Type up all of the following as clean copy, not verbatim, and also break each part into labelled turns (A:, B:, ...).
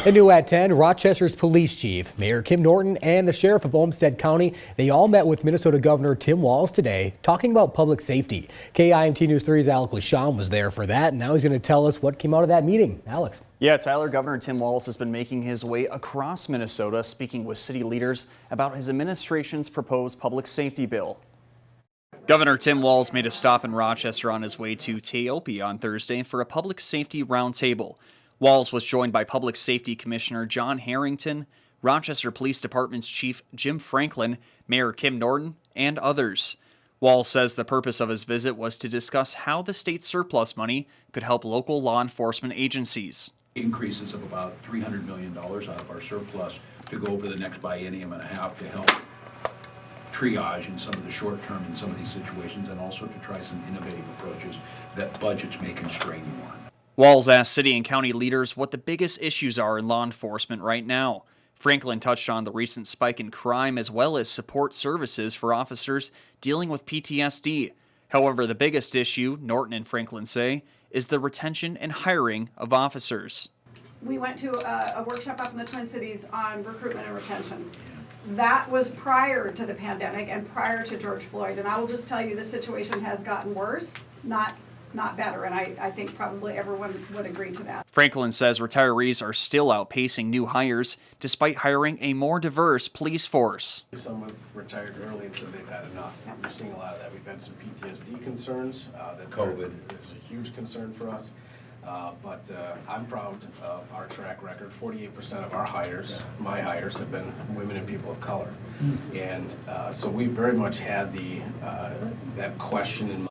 A: And new at 10, Rochester's police chief, Mayor Kim Norton, and the sheriff of Olmsted County, they all met with Minnesota Governor Tim Walz today, talking about public safety. KIMT News 3's Alex LaShawn was there for that, and now he's going to tell us what came out of that meeting. Alex.
B: Yeah, Tyler, Governor Tim Walz has been making his way across Minnesota, speaking with city leaders about his administration's proposed public safety bill. Governor Tim Walz made a stop in Rochester on his way to Teope on Thursday for a public safety roundtable. Walz was joined by Public Safety Commissioner John Harrington, Rochester Police Department's Chief Jim Franklin, Mayor Kim Norton, and others. Walz says the purpose of his visit was to discuss how the state's surplus money could help local law enforcement agencies.
C: Increases of about $300 million out of our surplus to go over the next biennium and a half to help triage in some of the short term in some of these situations, and also to try some innovative approaches that budgets may constrain you on.
B: Walz asked city and county leaders what the biggest issues are in law enforcement right now. Franklin touched on the recent spike in crime as well as support services for officers dealing with PTSD. However, the biggest issue, Norton and Franklin say, is the retention and hiring of officers.
D: We went to a workshop up in the Twin Cities on recruitment and retention. That was prior to the pandemic and prior to George Floyd, and I will just tell you the situation has gotten worse, not better, and I think probably everyone would agree to that.
B: Franklin says retirees are still outpacing new hires despite hiring a more diverse police force.
E: Some have retired early and said they've had enough. We're seeing a lot of that. We've had some PTSD concerns. That COVID is a huge concern for us. But I'm proud of our track record. 48% of our hires, my hires, have been women and people of color. And so we very much had that question in mind.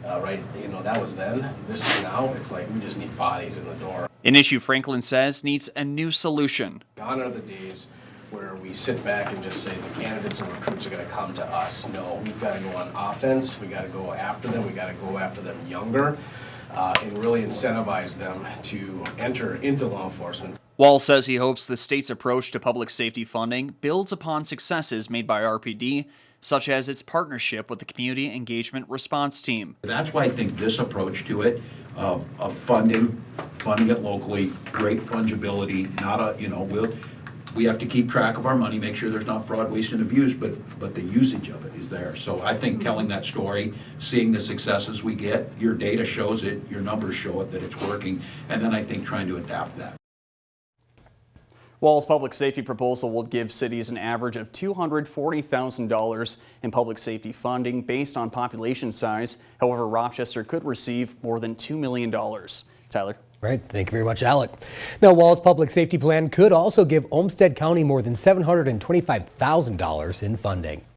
E: Right, that was then. This is now. It's like we just need bodies in the door.
B: An issue Franklin says needs a new solution.
E: Gone are the days where we sit back and just say the candidates and recruits are going to come to us. No, we've got to go on offense. We got to go after them. We got to go after them younger, and really incentivize them to enter into law enforcement.
B: Walz says he hopes the state's approach to public safety funding builds upon successes made by RPD, such as its partnership with the Community Engagement Response Team.
C: That's why I think this approach to it, of funding it locally, great fungibility, we have to keep track of our money, make sure there's not fraud, waste, and abuse, but the usage of it is there. So I think telling that story, seeing the successes we get, your data shows it, your numbers show it that it's working, and then I think trying to adapt that.
B: Walz's public safety proposal will give cities an average of $240,000 in public safety funding based on population size. However, Rochester could receive more than $2 million. Tyler.
A: Right. Thank you very much, Alec. Now, Walz's public safety plan could also give Olmsted County more than $725,000 in funding.